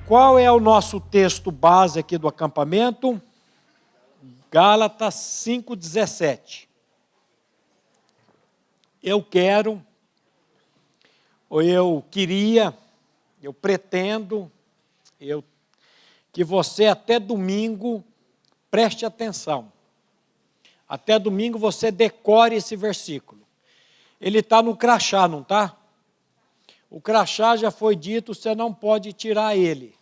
Qual é o nosso texto base aqui do acampamento? Gálatas 5,17. Eu pretendo, que você até domingo preste atenção. Até domingo você decore esse versículo. Ele está no crachá, não está? O crachá já foi dito, você não pode tirar ele.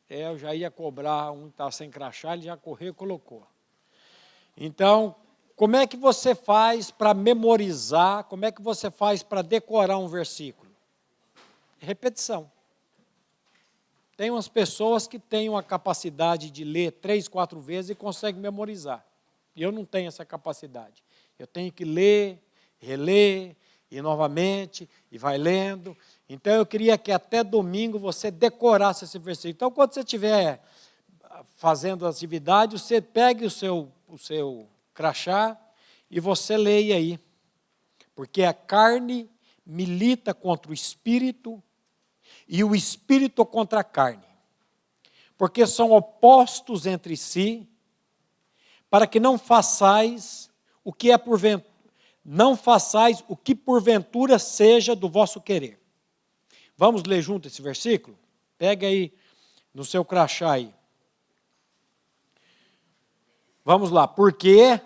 Eu já ia cobrar um que está sem crachá, ele já correu e colocou. Então, como é que você faz para memorizar, como é que você faz para decorar um versículo? Repetição. Tem umas pessoas que têm uma capacidade de ler 3, 4 vezes e conseguem memorizar. E eu não tenho essa capacidade. Eu tenho que ler, reler, e novamente, e vai lendo. Então, eu queria que até domingo você decorasse esse versículo. Então, quando você estiver fazendo a atividade, você pegue o seu crachá e você leia aí. Porque a carne milita contra o espírito e o espírito contra a carne. Porque são opostos entre si, para que não façais o que porventura seja do vosso querer. Vamos ler junto esse versículo? Pega aí no seu crachá aí. Vamos lá. Porque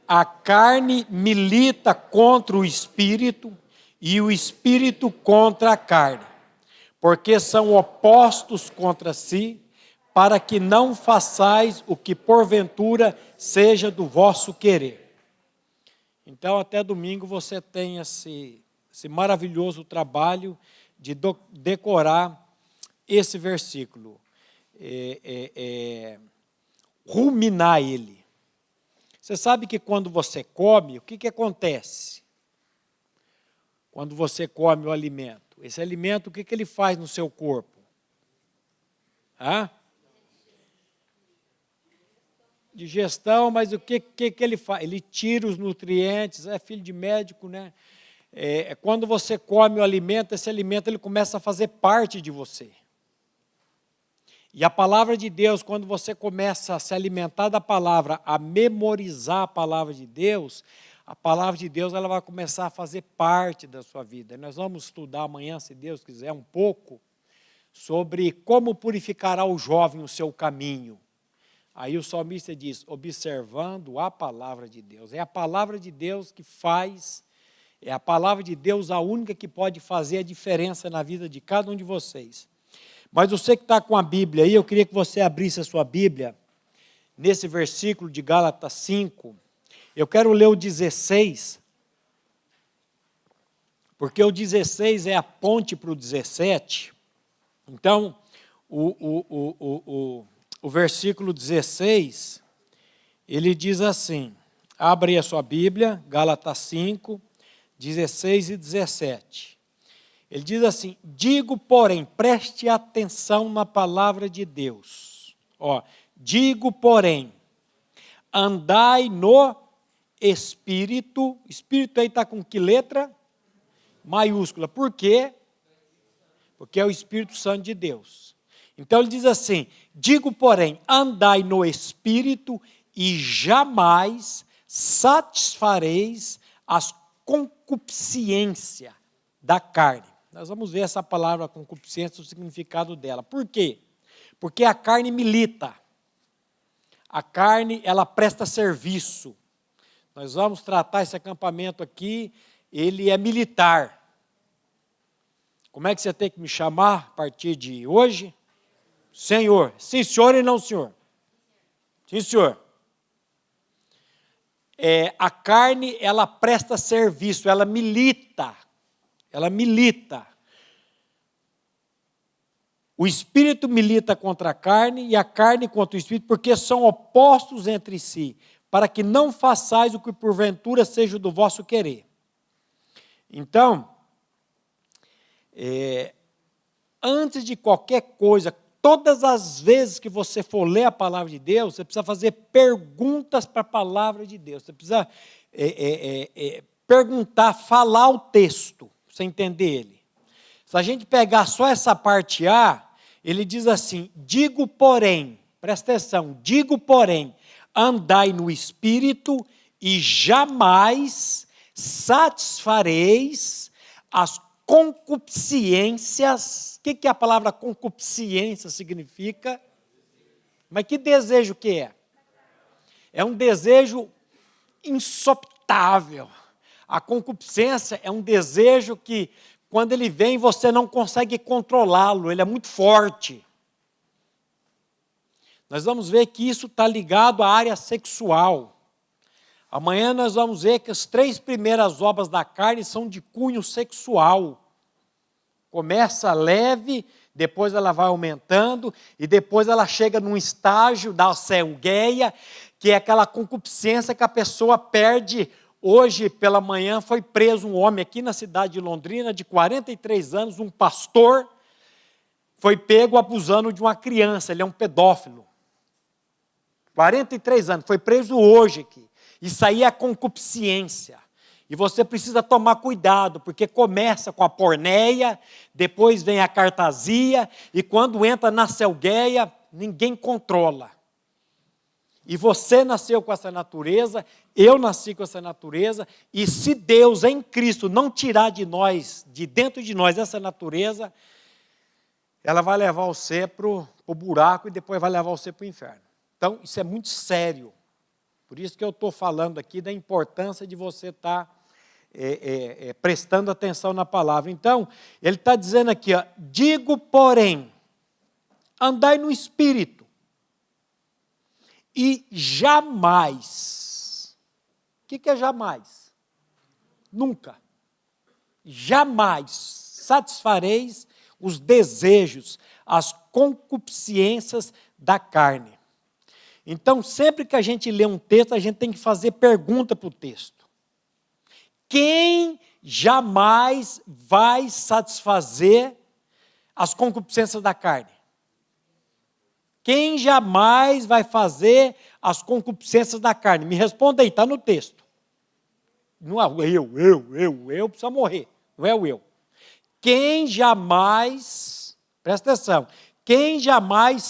a carne milita contra o espírito e o espírito contra a carne. Porque são opostos contra si, para que não façais o que porventura seja do vosso querer. Então, até domingo você tem esse maravilhoso trabalho de decorar esse versículo, ruminar ele. Você sabe que quando você come, o que acontece? Quando você come o alimento. Esse alimento, o que ele faz no seu corpo? Digestão, mas o que ele faz? Ele tira os nutrientes, é filho de médico, né? Quando você come o alimento, esse alimento ele começa a fazer parte de você. E a palavra de Deus, quando você começa a se alimentar da palavra, a memorizar a palavra de Deus ela vai começar a fazer parte da sua vida. Nós vamos estudar amanhã, se Deus quiser, um pouco sobre como purificará o jovem o seu caminho. Aí o salmista diz, observando a palavra de Deus. É a palavra de Deus que faz, é a palavra de Deus a única que pode fazer a diferença na vida de cada um de vocês. Mas você que está com a Bíblia aí, eu queria que você abrisse a sua Bíblia, nesse versículo de Gálatas 5. Eu quero ler o 16, porque o 16 é a ponte para o 17. Então, o versículo 16, ele diz assim, abre aí a sua Bíblia, Gálatas 5, 16 e 17. Ele diz assim, digo, porém, preste atenção na palavra de Deus. Digo, porém, andai no Espírito. Espírito aí está com que letra? Maiúscula. Por quê? Porque é o Espírito Santo de Deus. Então ele diz assim, digo, porém, andai no Espírito e jamais satisfareis as concupiscências da carne. Nós vamos ver essa palavra concupiscência, o significado dela. Por quê? Porque a carne milita. A carne, ela presta serviço. Nós vamos tratar esse acampamento aqui, ele é militar. Como é que você tem que me chamar a partir de hoje? Senhor. Sim, senhor e não senhor. Sim, senhor. A carne, ela presta serviço, ela milita. Ela milita. O espírito milita contra a carne e a carne contra o espírito, porque são opostos entre si, para que não façais o que porventura seja do vosso querer. Então, antes de qualquer coisa, todas as vezes que você for ler a palavra de Deus, você precisa fazer perguntas para a palavra de Deus. Você precisa perguntar, falar o texto, para você entender ele. Se a gente pegar só essa parte A, ele diz assim, digo porém, presta atenção, digo porém, andai no Espírito e jamais satisfareis as concupiscências. O que a palavra concupiscência significa? Mas que desejo que é? É um desejo insoptável. A concupiscência é um desejo que, quando ele vem, você não consegue controlá-lo, ele é muito forte. Nós vamos ver que isso está ligado à área sexual. Amanhã nós vamos ver que as 3 primeiras obras da carne são de cunho sexual. Começa leve, depois ela vai aumentando, e depois ela chega num estágio da selgueia, que é aquela concupiscência que a pessoa perde. Hoje, pela manhã, foi preso um homem aqui na cidade de Londrina, de 43 anos, um pastor, foi pego abusando de uma criança, ele é um pedófilo. 43 anos, foi preso hoje aqui. Isso aí é concupiscência. E você precisa tomar cuidado, porque começa com a porneia, depois vem a cartasia, e quando entra na selgueia, ninguém controla. E você nasceu com essa natureza, eu nasci com essa natureza, e se Deus em Cristo não tirar de nós, de dentro de nós, essa natureza, ela vai levar você para o buraco e depois vai levar você para o inferno. Então, isso é muito sério. Por isso que eu estou falando aqui da importância de você estar prestando atenção na palavra. Então, ele está dizendo aqui, ó, digo, porém, andai no Espírito, e jamais. O que é jamais? Nunca. Jamais satisfareis os desejos, as concupiscências da carne. Então, sempre que a gente lê um texto, a gente tem que fazer pergunta para o texto. Quem jamais vai satisfazer as concupiscências da carne? Quem jamais vai fazer as concupiscências da carne? Me responda aí, está no texto. Não é eu preciso morrer. Não é o eu. Quem jamais, presta atenção, quem jamais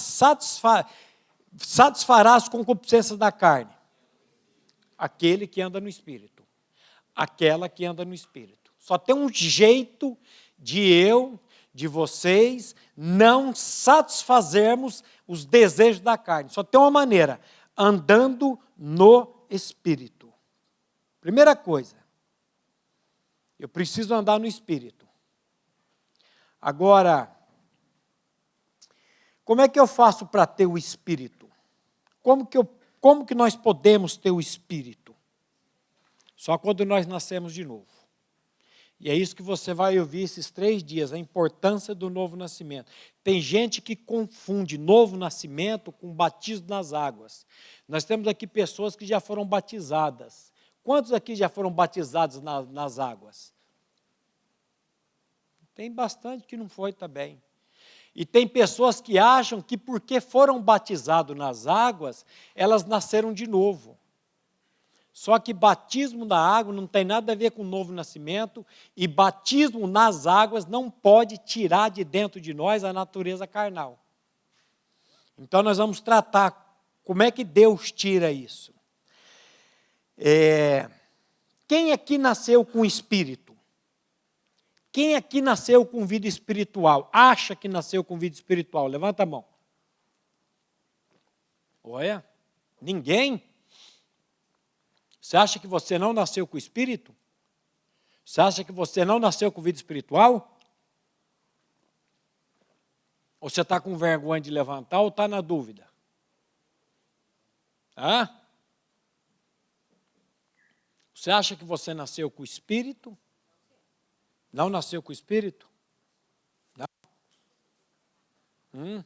satisfará as concupiscências da carne? Aquele que anda no Espírito. Aquela que anda no Espírito. Só tem um jeito de vocês, não satisfazermos os desejos da carne. Só tem uma maneira, andando no Espírito. Primeira coisa, eu preciso andar no Espírito. Agora, como é que eu faço para ter o Espírito? Como que nós podemos ter o Espírito? Só quando nós nascemos de novo. E é isso que você vai ouvir esses 3 dias, a importância do novo nascimento. Tem gente que confunde novo nascimento com batismo nas águas. Nós temos aqui pessoas que já foram batizadas. Quantos aqui já foram batizados nas águas? Tem bastante que não foi também. E tem pessoas que acham que porque foram batizados nas águas, elas nasceram de novo. Só que batismo na água não tem nada a ver com novo nascimento, e batismo nas águas não pode tirar de dentro de nós a natureza carnal. Então nós vamos tratar como é que Deus tira isso. Quem aqui nasceu com espírito? Quem aqui nasceu com vida espiritual? Acha que nasceu com vida espiritual? Levanta a mão. Olha, ninguém? Você acha que você não nasceu com espírito? Você acha que você não nasceu com vida espiritual? Ou você está com vergonha de levantar ou está na dúvida? Hã? Você acha que você nasceu com espírito? Não nasceu com espírito? Não?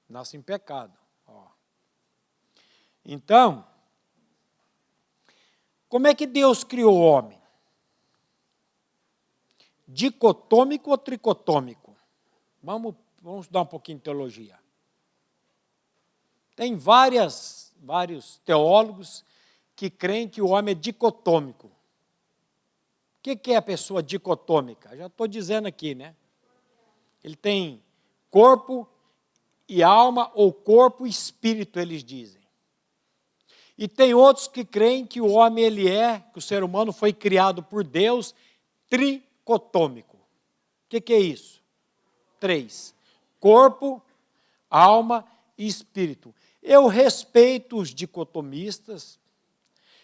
Nasce em pecado. Ó. Então, como é que Deus criou o homem? Dicotômico ou tricotômico? Vamos estudar um pouquinho de teologia. Tem vários teólogos que creem que o homem é dicotômico. O que é a pessoa dicotômica? Já estou dizendo aqui, né? Ele tem corpo e alma, ou corpo e espírito, eles dizem. E tem outros que creem que o homem, que o ser humano foi criado por Deus tricotômico. O que é isso? 3. Corpo, alma e espírito. Eu respeito os dicotomistas,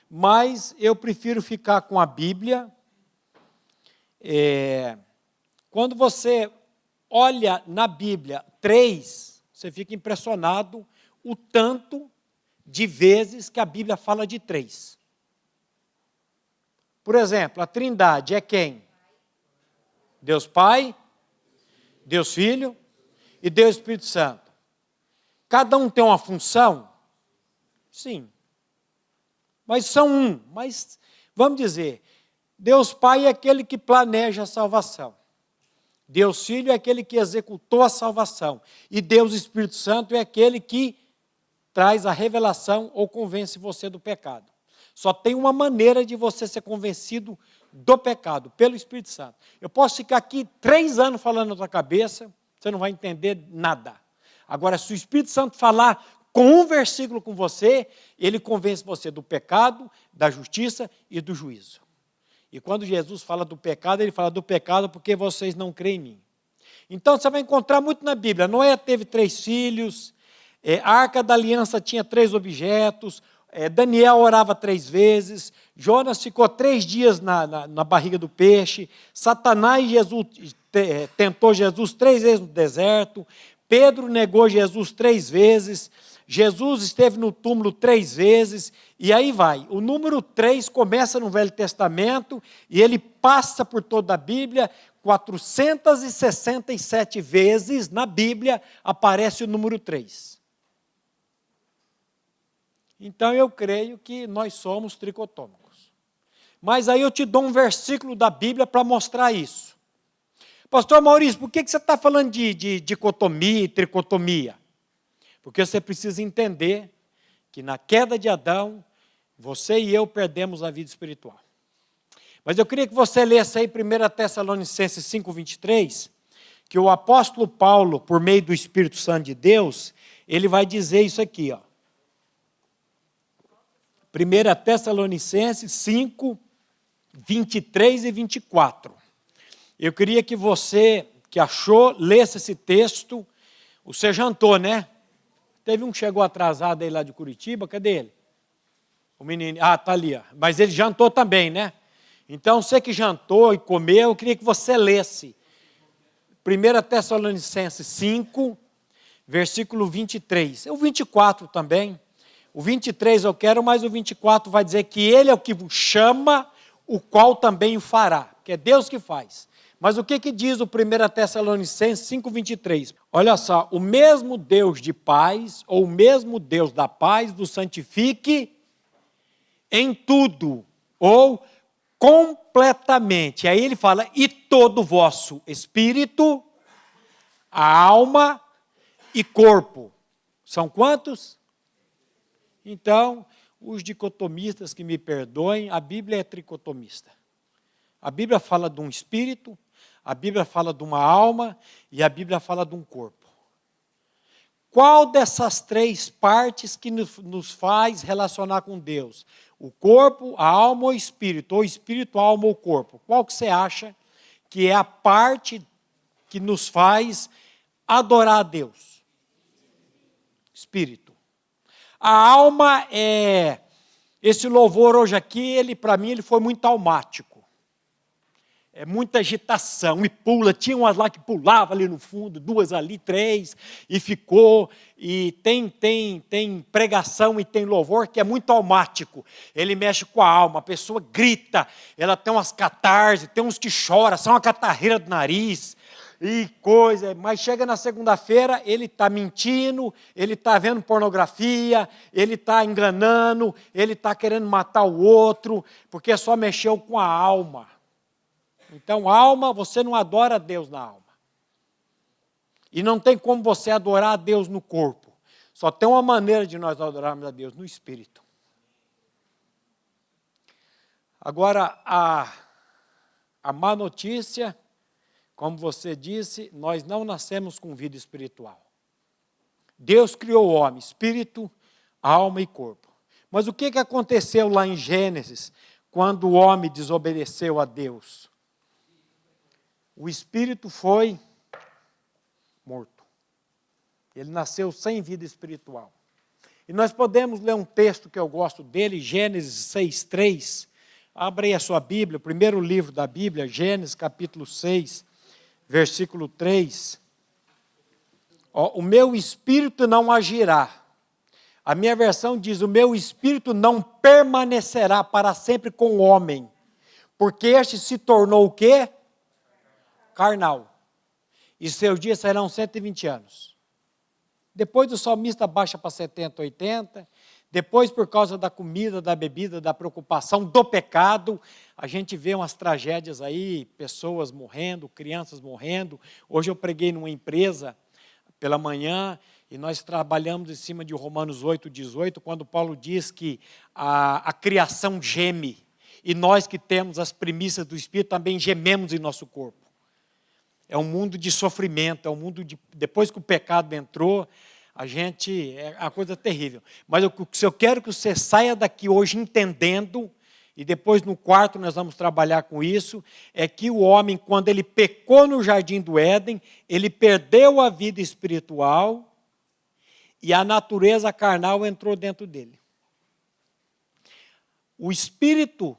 mas eu prefiro ficar com a Bíblia. Quando você olha na Bíblia 3, você fica impressionado o tanto de vezes que a Bíblia fala de 3. Por exemplo, a Trindade é quem? Deus Pai, Deus Filho e Deus Espírito Santo. Cada um tem uma função? Sim. Mas são um. Mas, vamos dizer, Deus Pai é aquele que planeja a salvação. Deus Filho é aquele que executou a salvação. E Deus Espírito Santo é aquele que traz a revelação ou convence você do pecado. Só tem uma maneira de você ser convencido do pecado, pelo Espírito Santo. Eu posso ficar aqui 3 anos falando na tua cabeça, você não vai entender nada. Agora, se o Espírito Santo falar com um versículo com você, ele convence você do pecado, da justiça e do juízo. E quando Jesus fala do pecado, ele fala do pecado porque vocês não creem em mim. Então, você vai encontrar muito na Bíblia. Noé teve 3 filhos, a Arca da Aliança tinha 3 objetos, Daniel orava 3 vezes, Jonas ficou 3 dias na barriga do peixe, Satanás tentou Jesus 3 vezes no deserto, Pedro negou Jesus 3 vezes, Jesus esteve no túmulo 3 vezes, e aí vai. O número 3 começa no Velho Testamento, e ele passa por toda a Bíblia. 467 vezes na Bíblia aparece o número 3. Então eu creio que nós somos tricotômicos. Mas aí eu te dou um versículo da Bíblia para mostrar isso. Pastor Maurício, por que você está falando de dicotomia e tricotomia? Porque você precisa entender que na queda de Adão, você e eu perdemos a vida espiritual. Mas eu queria que você lesse aí 1 Tessalonicenses 5:23, que o apóstolo Paulo, por meio do Espírito Santo de Deus, ele vai dizer isso aqui, ó. 1 Tessalonicenses 5, 23 e 24. Eu queria que você, que achou, lesse esse texto. Você jantou, né? Teve um que chegou atrasado aí lá de Curitiba, cadê ele? O menino, está ali, ó. Mas ele jantou também, né? Então, você que jantou e comeu, eu queria que você lesse 1 Tessalonicenses 5, versículo 23. O 24 também. O 23 eu quero, mas o 24 vai dizer que ele é o que vos chama, o qual também o fará, que é Deus que faz. Mas o que diz o 1 Tessalonicenses 5:23? Olha só, o mesmo Deus de paz, ou o mesmo Deus da paz, vos santifique em tudo, ou completamente. Aí ele fala, e todo o vosso espírito, a alma e corpo. São quantos? Então, os dicotomistas que me perdoem, a Bíblia é tricotomista. A Bíblia fala de um espírito, a Bíblia fala de uma alma e a Bíblia fala de um corpo. Qual dessas 3 partes que nos faz relacionar com Deus? O corpo, a alma ou o espírito? Ou espírito, a alma ou corpo? Qual que você acha que é a parte que nos faz adorar a Deus? Espírito. A alma esse louvor hoje aqui, para mim, ele foi muito almático. É muita agitação, e pula, tinha umas lá que pulava ali no fundo, 2 ali, 3, e ficou, e tem pregação e tem louvor que é muito almático, ele mexe com a alma, a pessoa grita, ela tem umas catarse, tem uns que choram, são uma catarreira do nariz, e coisa, mas chega na segunda-feira, ele está mentindo, ele está vendo pornografia, ele está enganando, ele está querendo matar o outro, porque só mexeu com a alma. Então, alma, você não adora a Deus na alma. E não tem como você adorar a Deus no corpo. Só tem uma maneira de nós adorarmos a Deus, no espírito. Agora, a má notícia, como você disse, nós não nascemos com vida espiritual. Deus criou o homem, espírito, alma e corpo. Mas o que aconteceu lá em Gênesis, quando o homem desobedeceu a Deus? O espírito foi morto. Ele nasceu sem vida espiritual. E nós podemos ler um texto que eu gosto dele, Gênesis 6:3. Abra aí a sua Bíblia, o primeiro livro da Bíblia, Gênesis capítulo 6, versículo 3. O meu espírito não agirá. A minha versão diz, o meu espírito não permanecerá para sempre com o homem, porque este se tornou o quê? Carnal. E seus dias serão 120 anos. Depois o salmista baixa para 70, 80. Depois, por causa da comida, da bebida, da preocupação, do pecado, a gente vê umas tragédias aí, pessoas morrendo, crianças morrendo. Hoje eu preguei numa empresa pela manhã e nós trabalhamos em cima de Romanos 8:18, quando Paulo diz que a criação geme. E nós que temos as primícias do Espírito também gememos em nosso corpo. É um mundo de sofrimento, é um mundo de... Depois que o pecado entrou, é uma coisa terrível. Mas eu quero que você saia daqui hoje entendendo, e depois no quarto nós vamos trabalhar com isso, é que o homem, quando ele pecou no jardim do Éden, ele perdeu a vida espiritual e a natureza carnal entrou dentro dele. O espírito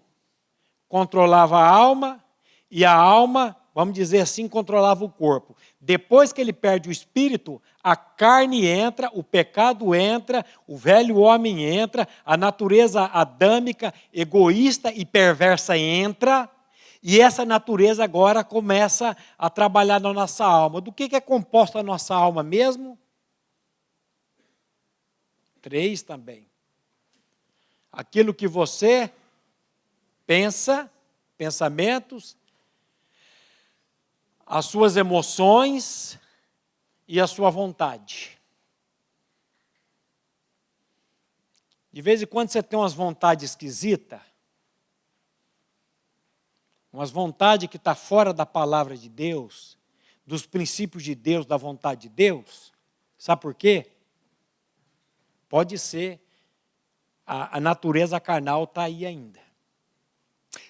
controlava a alma e a alma, vamos dizer assim, controlava o corpo. Depois que ele perde o espírito, a carne entra, o pecado entra, o velho homem entra, a natureza adâmica, egoísta e perversa entra, e essa natureza agora começa a trabalhar na nossa alma. Do que é composta a nossa alma mesmo? 3 também. Aquilo que você pensa, pensamentos, as suas emoções e a sua vontade. De vez em quando você tem umas vontades esquisitas, umas vontades que estão fora da palavra de Deus, dos princípios de Deus, da vontade de Deus. Sabe por quê? Pode ser, a natureza carnal está aí ainda.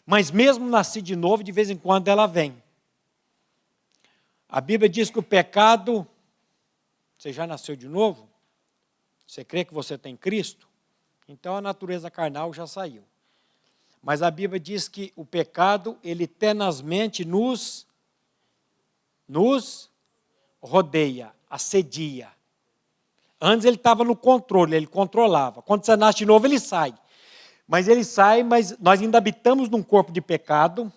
Mas mesmo nascido de novo, de vez em quando ela vem. A Bíblia diz que o pecado, você já nasceu de novo? Você crê que você tem Cristo? Então a natureza carnal já saiu. Mas a Bíblia diz que o pecado, ele tenazmente nos rodeia, assedia. Antes ele estava no controle, ele controlava. Quando você nasce de novo, ele sai. Mas ele sai, mas nós ainda habitamos num corpo de pecado,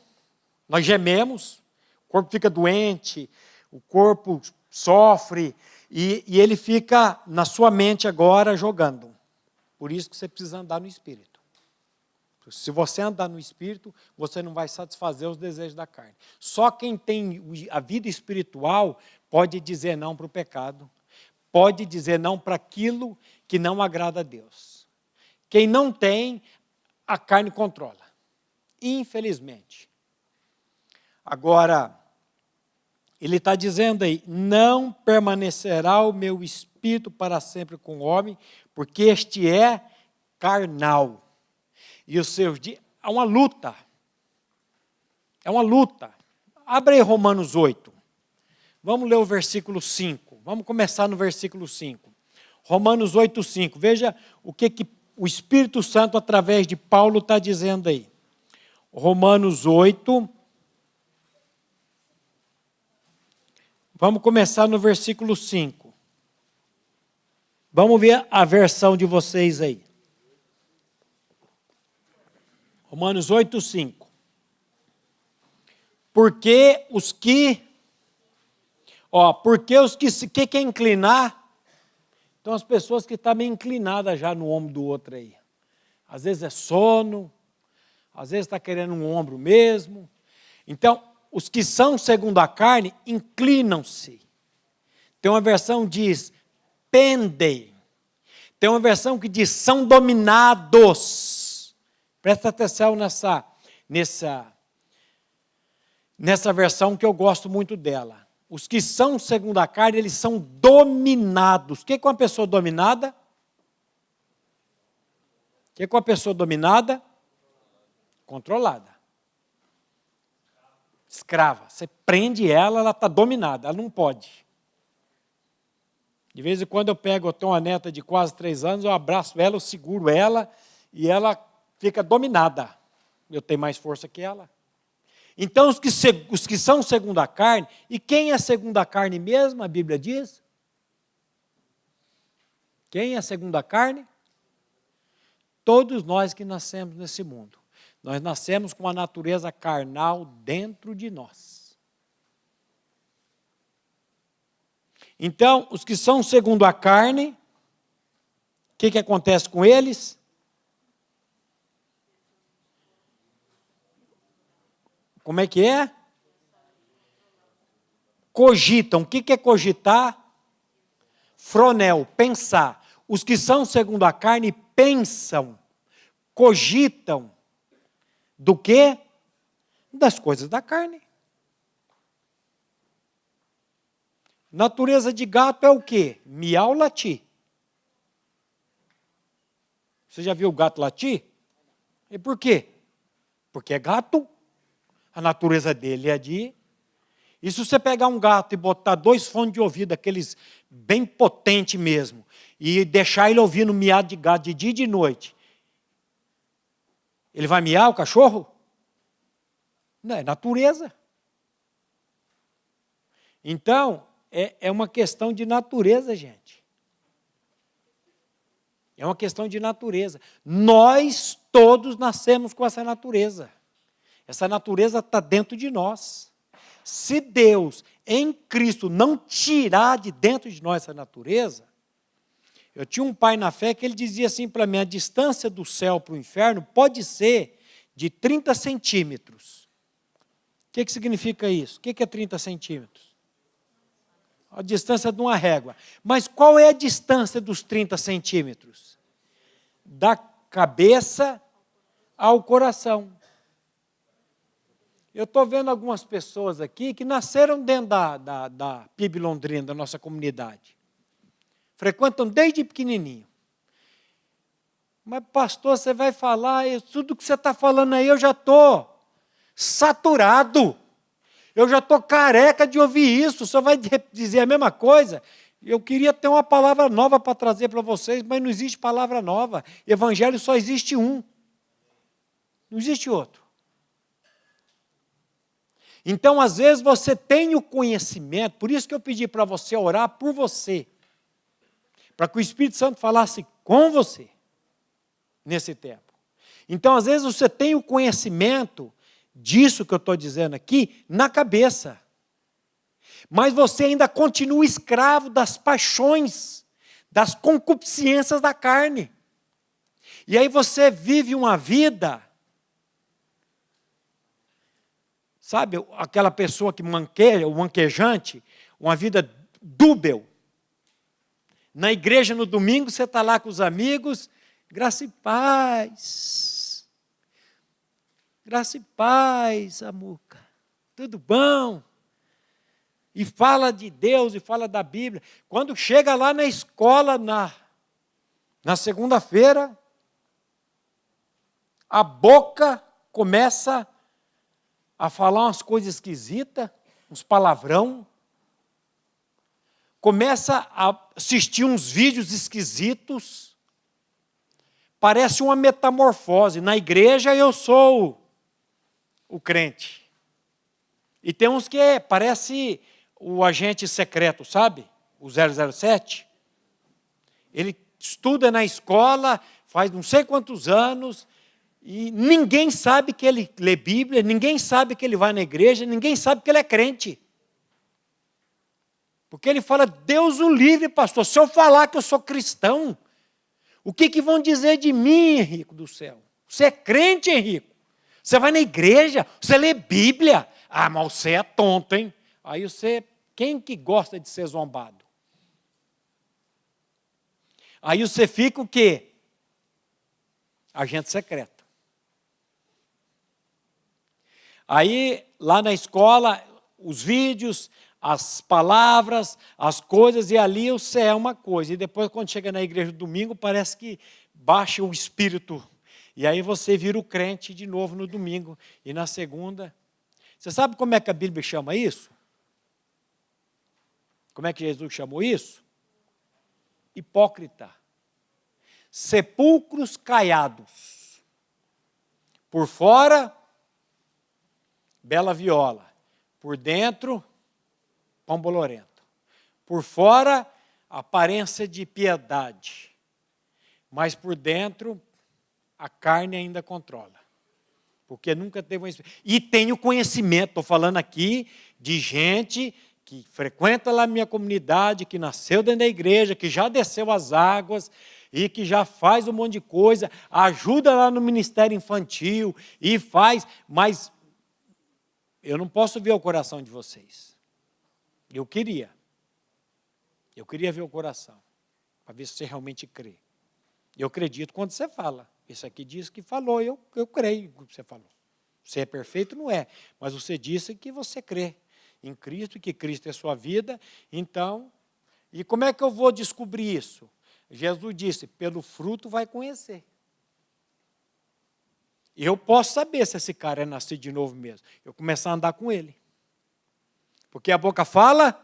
nós gememos, o corpo fica doente, o corpo sofre, e ele fica na sua mente agora jogando. Por isso que você precisa andar no Espírito. Se você andar no Espírito, você não vai satisfazer os desejos da carne. Só quem tem a vida espiritual pode dizer não para o pecado, pode dizer não para aquilo que não agrada a Deus. Quem não tem, a carne controla. Infelizmente. Agora, ele está dizendo aí, não permanecerá o meu espírito para sempre com o homem, porque este é carnal. E os seus dias, é uma luta. É uma luta. Abre aí Romanos 8. Vamos ler o versículo 5. Vamos começar no versículo 5. Romanos 8, 5. Veja o que o Espírito Santo, através de Paulo, está dizendo aí. Romanos 8. Vamos começar no versículo 5. Vamos ver a versão de vocês aí. Romanos 8, 5. Porque os que quer inclinar, então as pessoas que estão meio inclinadas já no ombro do outro aí. Às vezes é sono, às vezes está querendo um ombro mesmo. Então, os que são segundo a carne, inclinam-se. Tem uma versão que diz, pendem. Tem uma versão que diz, são dominados. Presta atenção nessa versão que eu gosto muito dela. Os que são segundo a carne, eles são dominados. O que é uma pessoa dominada? O que é uma pessoa dominada? Controlada. Escrava. Você prende ela, ela está dominada, ela não pode. De vez em quando eu tenho uma neta de quase 3 anos, eu abraço ela, eu seguro ela e ela fica dominada. Eu tenho mais força que ela. Então, os que são segundo a carne, e quem é segundo a carne mesmo, a Bíblia diz? Quem é segundo a carne? Todos nós que nascemos nesse mundo. Nós nascemos com a natureza carnal dentro de nós. Então, os que são segundo a carne, o que acontece com eles? Como é que é? Cogitam. O que é cogitar? Fronel, pensar. Os que são segundo a carne pensam, cogitam do quê? Das coisas da carne. Natureza de gato é o quê? Miau, latir. Você já viu o gato latir? E por quê? Porque é gato. A natureza dele é de... E se você pegar um gato e botar 2 fones de ouvido, aqueles bem potentes mesmo, e deixar ele ouvindo miado de gato de dia e de noite, ele vai miar, o cachorro? Não, é natureza. Então, é uma questão de natureza, gente. É uma questão de natureza. Nós todos nascemos com essa natureza. Essa natureza está dentro de nós. Se Deus, em Cristo, não tirar de dentro de nós essa natureza, eu tinha um pai na fé que ele dizia assim para mim, a distância do céu para o inferno pode ser de 30 centímetros. O que significa isso? O que é 30 centímetros? A distância de uma régua. Mas qual é a distância dos 30 centímetros? Da cabeça ao coração. Eu estou vendo algumas pessoas aqui que nasceram dentro da PIB Londrina, da nossa comunidade. Frequentam desde pequenininho. Mas, pastor, você vai falar, tudo que você está falando aí, eu já estou saturado. Eu já estou careca de ouvir isso. O senhor vai dizer a mesma coisa? Eu queria ter uma palavra nova para trazer para vocês, mas não existe palavra nova. Evangelho só existe um. Não existe outro. Então, às vezes, você tem o conhecimento, por isso que eu pedi para você orar por você, para que o Espírito Santo falasse com você, nesse tempo. Então, às vezes, você tem o conhecimento disso que eu estou dizendo aqui, na cabeça, mas você ainda continua escravo das paixões, das concupiscências da carne. E aí você vive uma vida... Sabe, aquela pessoa que manqueja, o manquejante, uma vida dúbel. Na igreja, no domingo, você está lá com os amigos, graça e paz. Graça e paz, Samuca. Tudo bom? E fala de Deus, e fala da Bíblia. Quando chega lá na escola, na segunda-feira, a boca começa a falar umas coisas esquisitas, uns palavrão, começa a assistir uns vídeos esquisitos, parece uma metamorfose. Na igreja eu sou o crente. E tem uns que parece o agente secreto, sabe? O 007. Ele estuda na escola, faz não sei quantos anos, e ninguém sabe que ele lê Bíblia, ninguém sabe que ele vai na igreja, ninguém sabe que ele é crente. Porque ele fala, Deus o livre, pastor, se eu falar que eu sou cristão, o que vão dizer de mim, Henrico do céu? Você é crente, Henrico? Você vai na igreja? Você lê Bíblia? Ah, mas você é tonto, hein? Aí quem que gosta de ser zombado? Aí você fica o quê? Agente secreto. Aí lá na escola, os vídeos, as palavras, as coisas, e ali você é uma coisa. E depois, quando chega na igreja no domingo, parece que baixa o espírito. E aí você vira o crente de novo no domingo. E na segunda. Você sabe como é que a Bíblia chama isso? Como é que Jesus chamou isso? Hipócrita. Sepulcros caiados. Por fora, bela viola. Por dentro, pão bolorento. Por fora, aparência de piedade. Mas por dentro, a carne ainda controla. Porque nunca teve uma experiência. E tem o conhecimento, estou falando aqui de gente que frequenta lá a minha comunidade, que nasceu dentro da igreja, que já desceu as águas e que já faz um monte de coisa, ajuda lá no ministério infantil e faz, mas eu não posso ver o coração de vocês. Eu queria ver o coração, para ver se você realmente crê. Eu acredito quando você fala. Isso aqui diz que falou, eu creio no que você falou. Você é perfeito? Não é. Mas você disse que você crê em Cristo, que Cristo é sua vida. Então, e como é que eu vou descobrir isso? Jesus disse, pelo fruto vai conhecer. E eu posso saber se esse cara é nascido de novo mesmo. Eu começar a andar com ele. Porque a boca fala,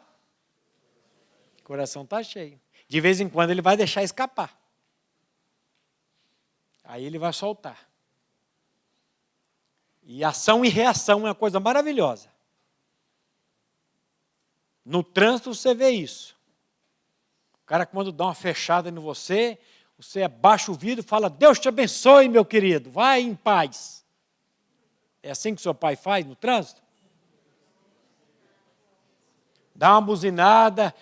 o coração está cheio. De vez em quando ele vai deixar escapar. Aí ele vai soltar. E ação e reação é uma coisa maravilhosa. No trânsito você vê isso. O cara quando dá uma fechada em você abaixa o vidro e fala, Deus te abençoe, meu querido, vai em paz. É assim que seu pai faz no trânsito? Dá uma buzinada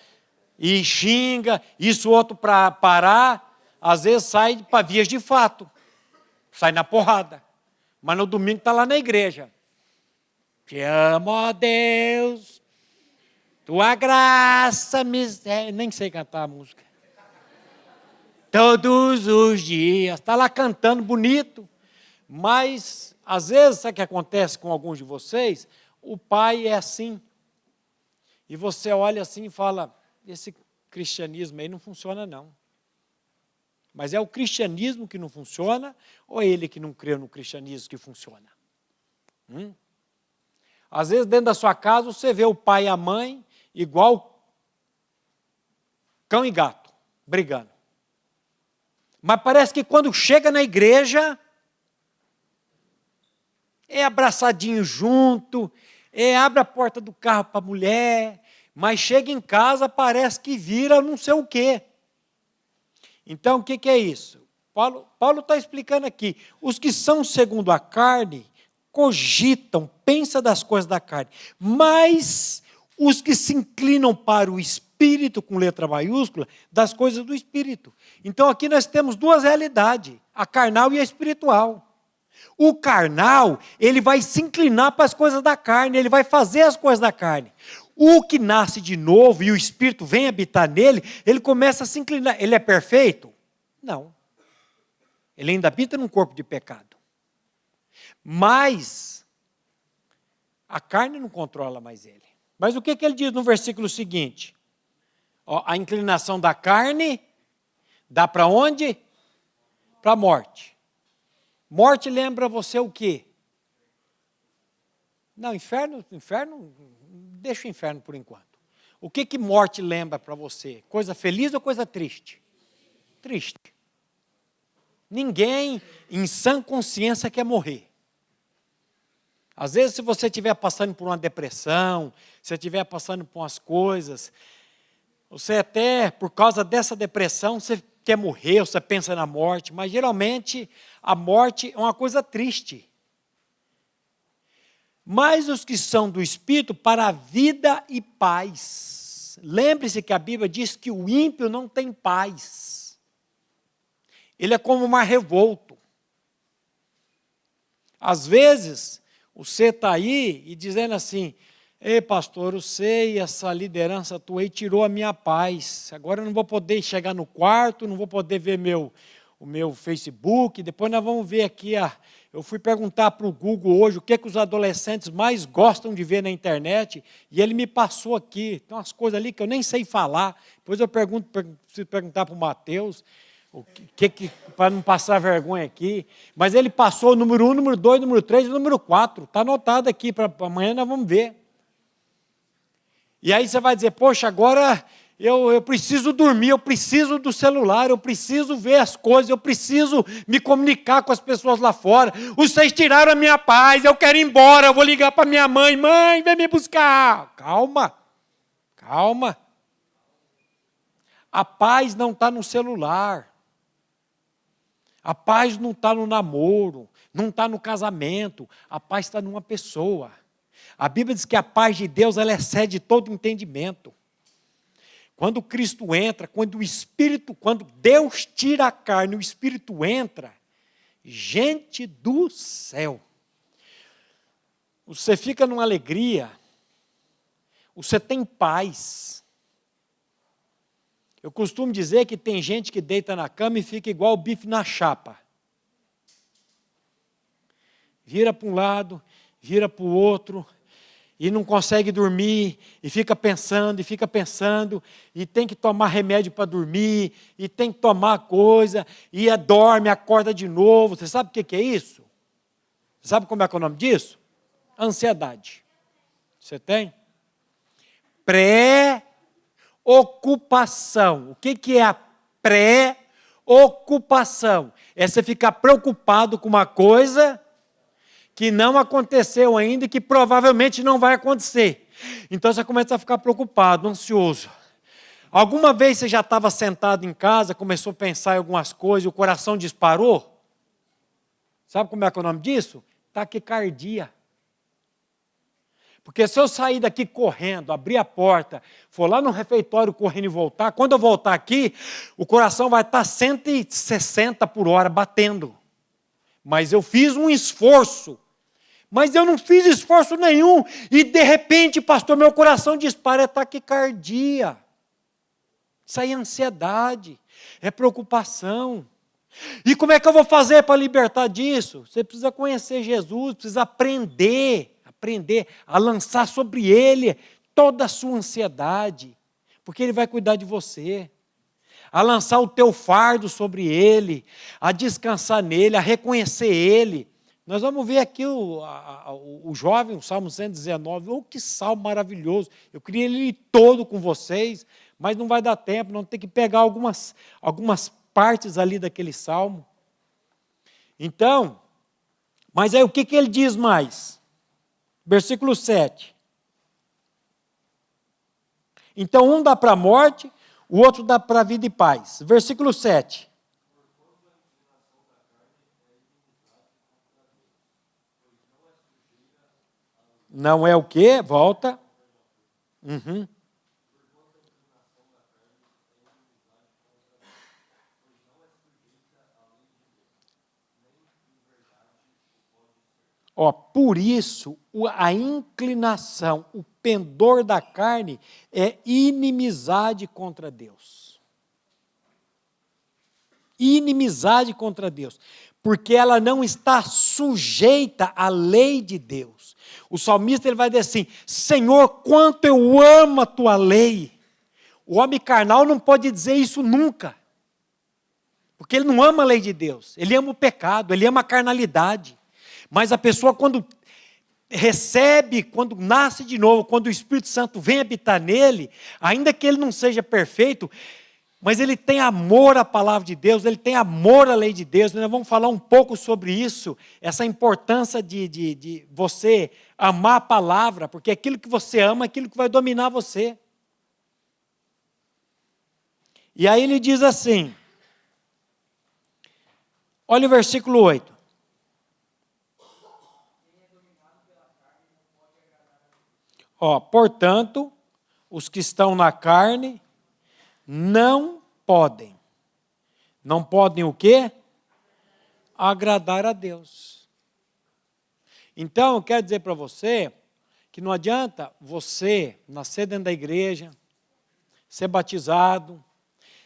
e xinga, isso outro para parar, às vezes sai para vias de fato. Sai na porrada. Mas no domingo está lá na igreja. Te amo, ó Deus. Tua graça me... nem sei cantar a música. Todos os dias. Está lá cantando bonito. Mas, às vezes, sabe o que acontece com alguns de vocês? O pai é assim. E você olha assim e fala, esse cristianismo aí não funciona não. Mas é o cristianismo que não funciona ou é ele que não crê no cristianismo que funciona? Às vezes, dentro da sua casa, você vê o pai e a mãe igual cão e gato, brigando. Mas parece que quando chega na igreja, é abraçadinho junto, abre a porta do carro para a mulher, mas chega em casa, parece que vira não sei o quê. Então, o que é isso? Paulo está explicando aqui. Os que são segundo a carne, cogitam, pensam das coisas da carne. Mas os que se inclinam para o Espírito, com letra maiúscula, das coisas do Espírito. Então, aqui nós temos duas realidades, a carnal e a espiritual. O carnal, ele vai se inclinar para as coisas da carne, ele vai fazer as coisas da carne. O que nasce de novo e o Espírito vem habitar nele, ele começa a se inclinar. Ele é perfeito? Não. Ele ainda habita num corpo de pecado. Mas a carne não controla mais ele. Mas o que ele diz no versículo seguinte? A inclinação da carne dá para onde? Para a morte. Morte lembra você o quê? Não, inferno, deixa o inferno por enquanto. O que morte lembra para você? Coisa feliz ou coisa triste? Triste. Ninguém em sã consciência quer morrer. Às vezes, se você estiver passando por uma depressão, se estiver passando por umas coisas, você até, por causa dessa depressão, você quer morrer, você pensa na morte, mas geralmente a morte é uma coisa triste. Mas os que são do Espírito, para a vida e paz. Lembre-se que a Bíblia diz que o ímpio não tem paz. Ele é como um mar revolto. Às vezes, você está aí e dizendo assim, ei pastor, eu sei, essa liderança tua aí tirou a minha paz. Agora eu não vou poder chegar no quarto, não vou poder ver o meu Facebook, depois nós vamos ver aqui Eu fui perguntar para o Google hoje o que os adolescentes mais gostam de ver na internet, e ele me passou aqui. Tem umas coisas ali que eu nem sei falar. Depois eu preciso perguntar para o Mateus, para não passar vergonha aqui. Mas ele passou o número 1, número 2, número 3 e número 4. Está anotado aqui, para amanhã nós vamos ver. E aí você vai dizer, poxa, agora eu preciso dormir, eu preciso do celular, eu preciso ver as coisas, eu preciso me comunicar com as pessoas lá fora. Vocês tiraram a minha paz, eu quero ir embora, eu vou ligar para minha mãe, mãe, vem me buscar. Calma, calma. A paz não está no celular. A paz não está no namoro, não está no casamento, a paz está numa pessoa. A Bíblia diz que a paz de Deus, ela excede todo entendimento. Quando Cristo entra, quando Deus tira a carne, o Espírito entra, gente do céu, você fica numa alegria, você tem paz. Eu costumo dizer que tem gente que deita na cama e fica igual o bife na chapa. Vira para um lado, vira para o outro, e não consegue dormir, e fica pensando, e tem que tomar remédio para dormir, e tem que tomar coisa, e dorme, acorda de novo. Você sabe o que é isso? Você sabe como é que é o nome disso? Ansiedade. Você tem? Pré-ocupação. O que é a pré-ocupação? É você ficar preocupado com uma coisa que não aconteceu ainda e que provavelmente não vai acontecer. Então você começa a ficar preocupado, ansioso. Alguma vez você já estava sentado em casa, começou a pensar em algumas coisas e o coração disparou? Sabe como é que é o nome disso? Taquicardia. Porque se eu sair daqui correndo, abrir a porta, for lá no refeitório correndo e voltar, quando eu voltar aqui, o coração vai estar 160 por hora batendo. Mas eu fiz um esforço. Mas eu não fiz esforço nenhum. E de repente, pastor, meu coração dispara, é taquicardia. Isso aí é ansiedade, é preocupação. E como é que eu vou fazer para libertar disso? Você precisa conhecer Jesus, precisa aprender a lançar sobre Ele toda a sua ansiedade, porque Ele vai cuidar de você. A lançar o teu fardo sobre Ele, a descansar nele, a reconhecer Ele. Nós vamos ver aqui o jovem, o Salmo 119, que salmo maravilhoso. Eu queria ele todo com vocês, mas não vai dar tempo, não tem que pegar algumas partes ali daquele salmo. Então, mas aí o que ele diz mais? Versículo 7. Então um dá para a morte, o outro dá para a vida e paz. Versículo 7. Não é o quê? Volta. Uhum. Por isso, a inclinação, o pendor da carne é inimizade contra Deus. Inimizade contra Deus. Porque ela não está sujeita à lei de Deus. O salmista ele vai dizer assim, Senhor, quanto eu amo a tua lei. O homem carnal não pode dizer isso nunca. Porque ele não ama a lei de Deus. Ele ama o pecado, ele ama a carnalidade. Mas a pessoa quando recebe, quando nasce de novo, quando o Espírito Santo vem habitar nele, ainda que ele não seja perfeito, mas ele tem amor à palavra de Deus, ele tem amor à lei de Deus. Nós vamos falar um pouco sobre isso, essa importância de você amar a palavra, porque aquilo que você ama é aquilo que vai dominar você. E aí ele diz assim, olha o versículo 8. Portanto, os que estão na carne não podem. Não podem o quê? Agradar a Deus. Então, eu quero dizer para você que não adianta você nascer dentro da igreja, ser batizado,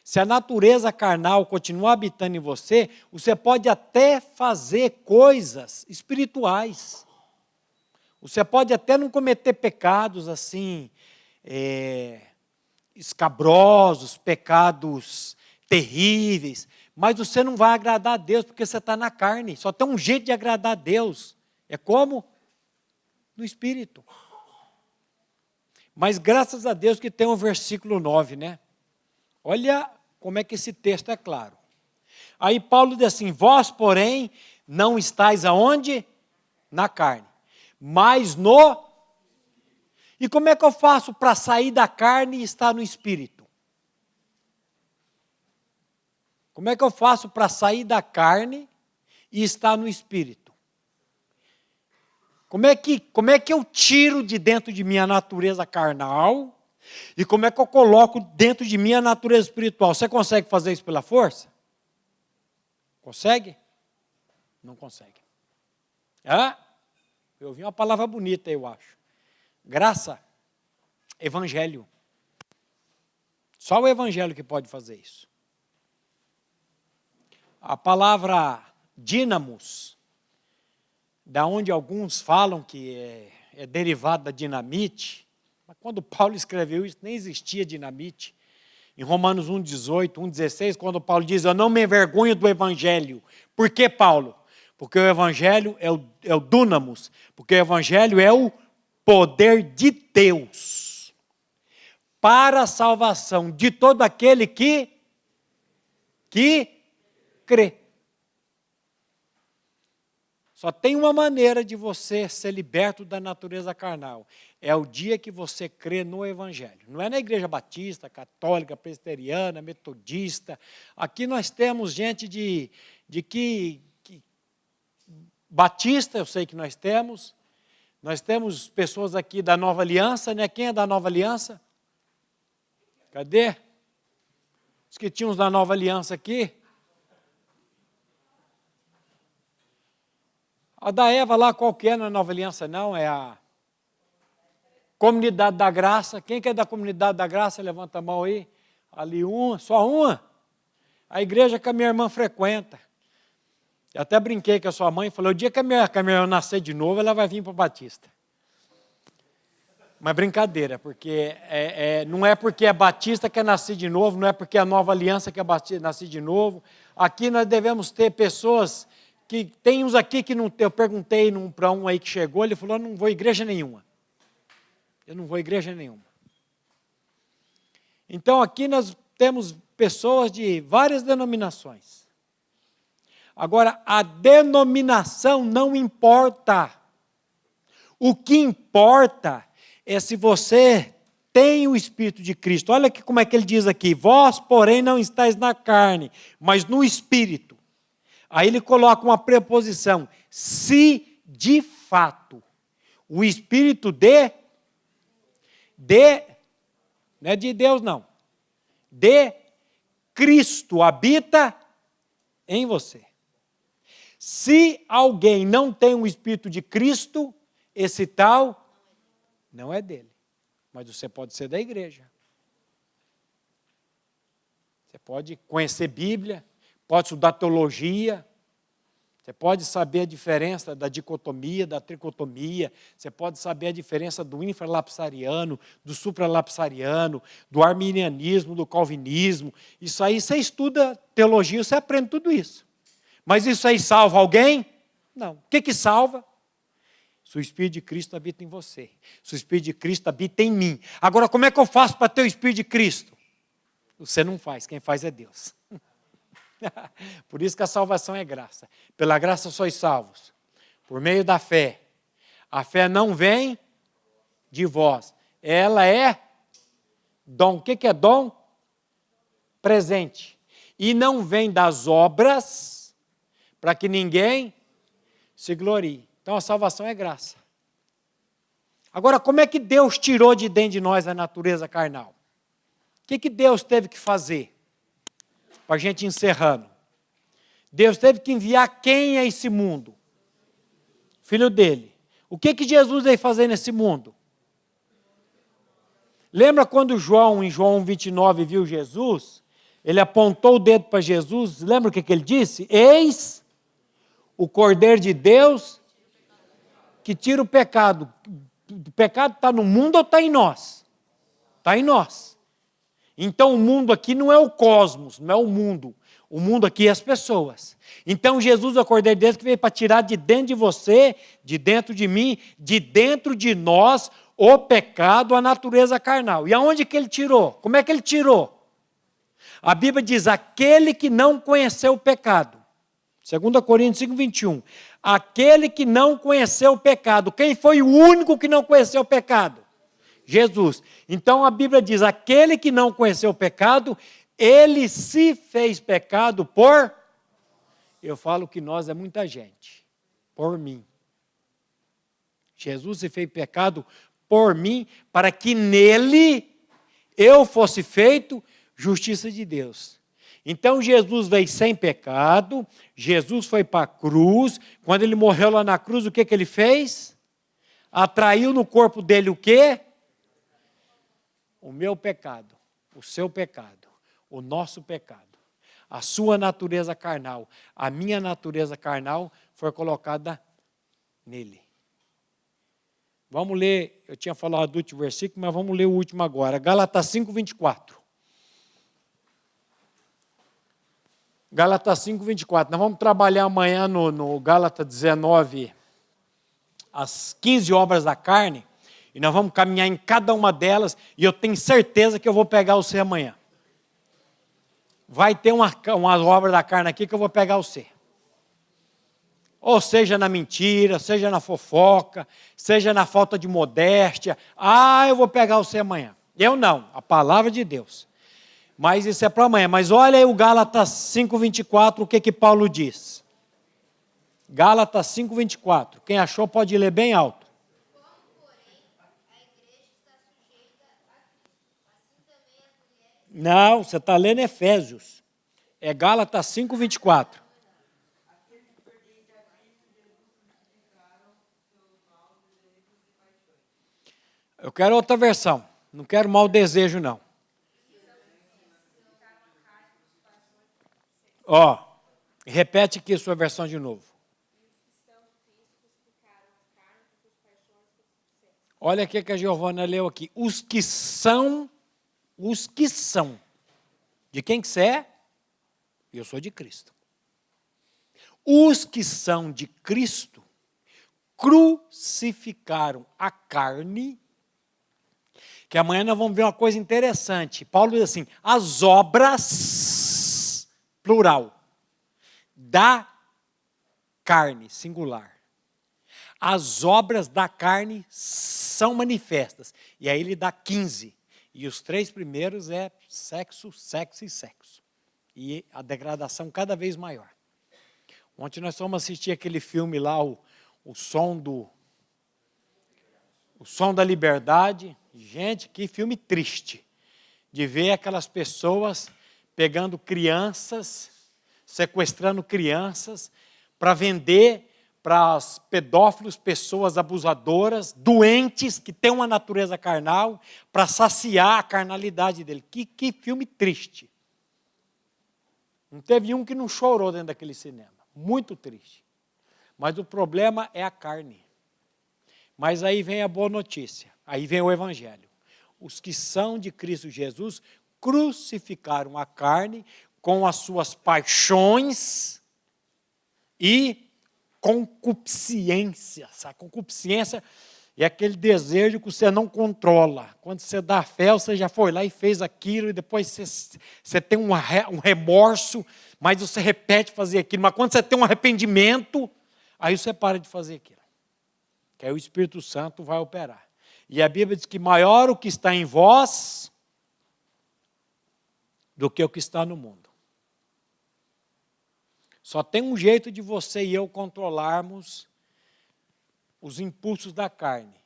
se a natureza carnal continuar habitando em você, você pode até fazer coisas espirituais. Você pode até não cometer pecados assim, escabrosos, pecados terríveis, mas você não vai agradar a Deus porque você está na carne. Só tem um jeito de agradar a Deus. É como? No Espírito. Mas graças a Deus que tem o versículo 9, né? Olha como é que esse texto é claro. Aí Paulo diz assim, vós, porém, não estáis aonde? Na carne. Mas no... E como é que eu faço para sair da carne e estar no Espírito? Como é que eu faço para sair da carne e estar no Espírito? Como é que eu tiro de dentro de mim a natureza carnal e como é que eu coloco dentro de mim a natureza espiritual? Você consegue fazer isso pela força? Consegue? Não consegue. Eu ouvi uma palavra bonita, eu acho. Graça, evangelho. Só o evangelho que pode fazer isso. A palavra dínamos, da onde alguns falam que é derivado da dinamite, mas quando Paulo escreveu isso, nem existia dinamite. Em Romanos 1,18, 1,16, quando Paulo diz, eu não me envergonho do evangelho. Por que, Paulo? Porque o evangelho é o dúnamos, porque o evangelho é o poder de Deus para a salvação de todo aquele que crê. Só tem uma maneira de você ser liberto da natureza carnal. É o dia que você crê no Evangelho. Não é na igreja batista, católica, presbiteriana, metodista. Aqui nós temos gente de que batista, eu sei que nós temos. Nós temos pessoas aqui da Nova Aliança, né? Quem é da Nova Aliança? Cadê? Os que tinham da Nova Aliança aqui. A da Eva lá, qual que é na Nova Aliança? Não, é a Comunidade da Graça. Quem que é da Comunidade da Graça? Levanta a mão aí. Ali uma, só uma. A igreja que a minha irmã frequenta. Eu até brinquei com a sua mãe e falei, o dia que a minha irmã nascer de novo, ela vai vir para o Batista. Mas brincadeira, porque não é porque é Batista que é nascer de novo, não é porque é a Nova Aliança que é nascer de novo. Aqui nós devemos ter pessoas... que tem uns aqui que não, eu perguntei para um aí que chegou, ele falou, eu não vou a igreja nenhuma. Eu não vou a igreja nenhuma. Então aqui nós temos pessoas de várias denominações. Agora, a denominação não importa. O que importa é se você tem o Espírito de Cristo. Olha aqui como é que ele diz aqui, vós, porém, não estáis na carne, mas no Espírito. Aí ele coloca uma preposição, se de fato o Espírito não é de Deus não, de Cristo habita em você. Se alguém não tem o Espírito de Cristo, esse tal não é dele, mas você pode ser da igreja. Você pode conhecer Bíblia, pode estudar teologia, você pode saber a diferença da dicotomia, da tricotomia, você pode saber a diferença do infralapsariano, do supralapsariano, do arminianismo, do calvinismo. Isso aí você estuda teologia, você aprende tudo isso. Mas isso aí salva alguém? Não. O que salva? Se o Espírito de Cristo habita em você. Se o Espírito de Cristo habita em mim. Agora, como é que eu faço para ter o Espírito de Cristo? Você não faz, quem faz é Deus. Por isso que a salvação é graça. Pela graça sois salvos, por meio da fé. A fé não vem de vós, ela é dom. O que é dom? Presente. E não vem das obras, para que ninguém se glorie. Então a salvação é graça. Agora, como é que Deus tirou de dentro de nós a natureza carnal? O que Deus teve que fazer? Para a gente encerrando. Deus teve que enviar quem a esse mundo? Filho dele. O que Jesus veio fazer nesse mundo? Lembra quando João, em João 29, viu Jesus? ele apontou o dedo para Jesus, lembra o que ele disse? Eis o Cordeiro de Deus que tira o pecado. O pecado está no mundo ou está em nós? Está em nós. Então o mundo aqui não é o cosmos, não é o mundo. O mundo aqui é as pessoas. Então Jesus é o Cordeiro de Deus que veio para tirar de dentro de você, de dentro de mim, de dentro de nós, o pecado, a natureza carnal. E aonde que ele tirou? Como é que ele tirou? A Bíblia diz, aquele que não conheceu o pecado. 2 Coríntios 5, 21. Aquele que não conheceu o pecado. Quem foi o único que não conheceu o pecado? Jesus. Então a Bíblia diz, aquele que não conheceu o pecado, ele se fez pecado por... Eu falo que nós é muita gente. Por mim. Jesus se fez pecado por mim, para que nele eu fosse feito justiça de Deus. Então Jesus veio sem pecado, Jesus foi para a cruz, quando ele morreu lá na cruz, o que ele fez? Atraiu no corpo dele o quê? O meu pecado, o seu pecado, o nosso pecado, a sua natureza carnal, a minha natureza carnal foi colocada nele. Vamos ler, eu tinha falado do último versículo, mas vamos ler o último agora. Gálatas 5, 24. Gálatas 5, 24. Nós vamos trabalhar amanhã no Gálatas 19, as 15 obras da carne, e nós vamos caminhar em cada uma delas, e eu tenho certeza que eu vou pegar você amanhã. Vai ter umas obras da carne aqui que eu vou pegar você. Ou seja na mentira, seja na fofoca, seja na falta de modéstia. Eu vou pegar você amanhã. Eu não, a palavra de Deus. Mas isso é para amanhã. Mas olha aí o Gálatas 5, 24, o que Paulo diz. Gálatas 5, 24. Quem achou pode ler bem alto. Não, você está lendo Efésios. É Gálatas 5, 24. Eu quero outra versão. Não quero mau desejo, não. Repete aqui a sua versão de novo. Olha o que a Giovana leu aqui. Os que são. De quem que você é? Eu sou de Cristo. Os que são de Cristo crucificaram a carne. Que amanhã nós vamos ver uma coisa interessante. Paulo diz assim, as obras, plural, da carne, singular. As obras da carne são manifestas. E aí ele dá 15. E os 3 primeiros é sexo, sexo e sexo. E a degradação cada vez maior. Ontem nós fomos assistir aquele filme lá, o som da liberdade. Gente, que filme triste. De ver aquelas pessoas pegando crianças, sequestrando crianças, para vender para os pedófilos, pessoas abusadoras, doentes, que têm uma natureza carnal, para saciar a carnalidade dele. Que filme triste. Não teve um que não chorou dentro daquele cinema. Muito triste. Mas o problema é a carne. Mas aí vem a boa notícia. Aí vem o Evangelho. Os que são de Cristo Jesus crucificaram a carne com as suas paixões e concupiscências. A concupiscência é aquele desejo que você não controla. Quando você dá fé, você já foi lá e fez aquilo, e depois você tem um remorso, mas você repete fazer aquilo. Mas quando você tem um arrependimento, aí você para de fazer aquilo. Que aí o Espírito Santo vai operar. E a Bíblia diz que maior o que está em vós do que o que está no mundo. Só tem um jeito de você e eu controlarmos os impulsos da carne,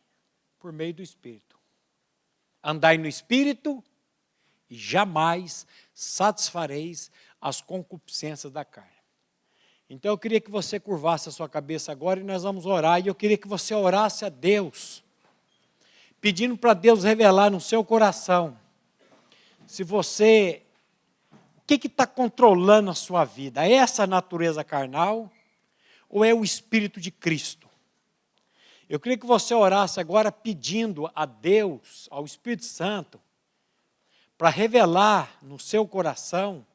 por meio do Espírito. Andai no Espírito e jamais satisfareis as concupiscências da carne. Então eu queria que você curvasse a sua cabeça agora e nós vamos orar. E eu queria que você orasse a Deus, pedindo para Deus revelar no seu coração se você que está controlando a sua vida? É essa natureza carnal ou é o Espírito de Cristo? Eu queria que você orasse agora pedindo a Deus, ao Espírito Santo, para revelar no seu coração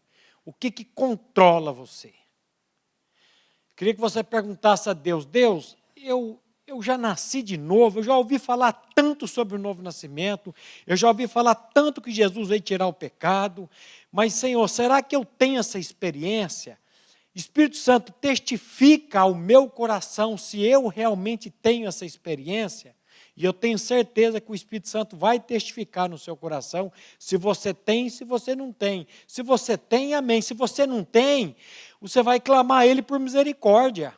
o que controla você. Eu queria que você perguntasse a Deus, Deus, eu já nasci de novo, eu já ouvi falar tanto sobre o novo nascimento, eu já ouvi falar tanto que Jesus veio tirar o pecado, mas Senhor, será que eu tenho essa experiência? Espírito Santo, testifica ao meu coração se eu realmente tenho essa experiência, e eu tenho certeza que o Espírito Santo vai testificar no seu coração se você tem e se você não tem. Se você tem, amém. Se você não tem, você vai clamar a Ele por misericórdia.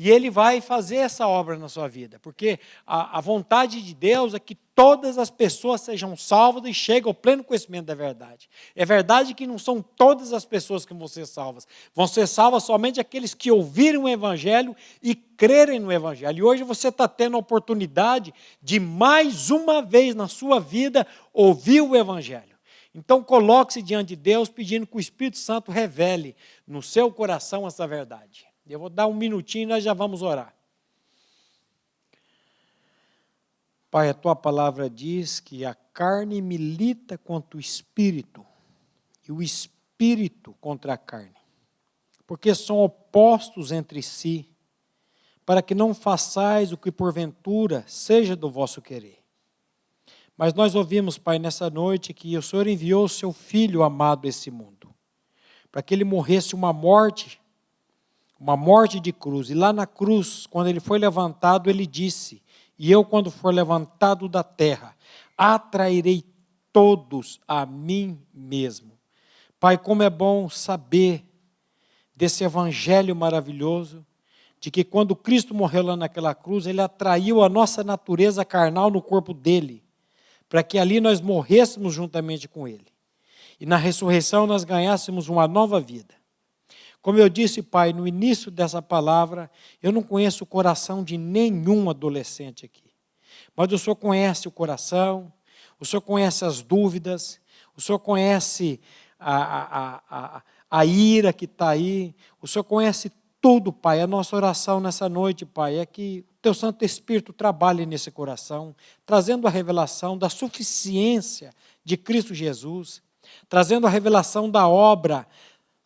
E Ele vai fazer essa obra na sua vida, porque a vontade de Deus é que todas as pessoas sejam salvas e cheguem ao pleno conhecimento da verdade. É verdade que não são todas as pessoas que vão ser salvas. Vão ser salvas somente aqueles que ouviram o Evangelho e crerem no Evangelho. E hoje você está tendo a oportunidade de mais uma vez na sua vida ouvir o Evangelho. Então coloque-se diante de Deus pedindo que o Espírito Santo revele no seu coração essa verdade. Eu vou dar um minutinho e nós já vamos orar. Pai, a tua palavra diz que a carne milita contra o espírito e o espírito contra a carne, porque são opostos entre si, para que não façais o que porventura seja do vosso querer. Mas nós ouvimos, Pai, nessa noite que o Senhor enviou o seu Filho amado a esse mundo, para que ele morresse uma morte de cruz. E lá na cruz, quando ele foi levantado, ele disse, e eu quando for levantado da terra, atrairei todos a mim mesmo. Pai, como é bom saber desse evangelho maravilhoso, de que quando Cristo morreu lá naquela cruz, ele atraiu a nossa natureza carnal no corpo dele, para que ali nós morrêssemos juntamente com ele. E na ressurreição nós ganhássemos uma nova vida. Como eu disse, Pai, no início dessa palavra, eu não conheço o coração de nenhum adolescente aqui. Mas o Senhor conhece o coração, o Senhor conhece as dúvidas, o Senhor conhece a ira que está aí, o Senhor conhece tudo, Pai. A nossa oração nessa noite, Pai, é que o Teu Santo Espírito trabalhe nesse coração, trazendo a revelação da suficiência de Cristo Jesus, trazendo a revelação da obra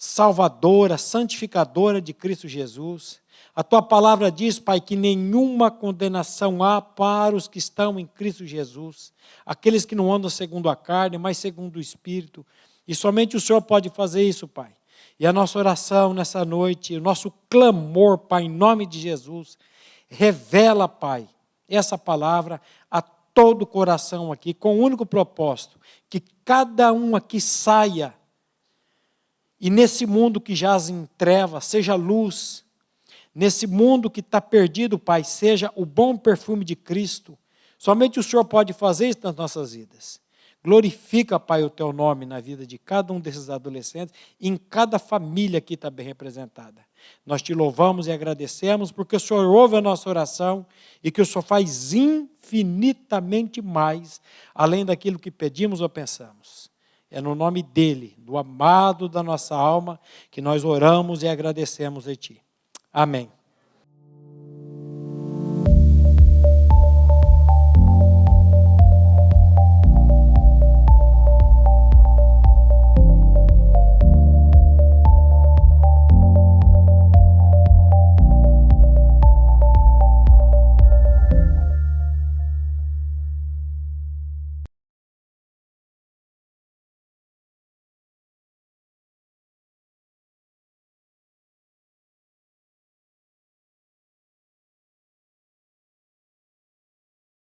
salvadora, santificadora de Cristo Jesus. A Tua palavra diz, Pai, que nenhuma condenação há para os que estão em Cristo Jesus, aqueles que não andam segundo a carne, mas segundo o Espírito, e somente o Senhor pode fazer isso, Pai. E a nossa oração nessa noite, o nosso clamor, Pai, em nome de Jesus, revela, Pai, essa palavra a todo o coração aqui, com o único propósito, que cada um aqui saia, e nesse mundo que jaz em trevas, seja luz. Nesse mundo que está perdido, Pai, seja o bom perfume de Cristo. Somente o Senhor pode fazer isso nas nossas vidas. Glorifica, Pai, o Teu nome na vida de cada um desses adolescentes e em cada família que está bem representada. Nós Te louvamos e agradecemos porque o Senhor ouve a nossa oração e que o Senhor faz infinitamente mais, além daquilo que pedimos ou pensamos. É no nome dEle, do amado da nossa alma, que nós oramos e agradecemos a Ti. Amém.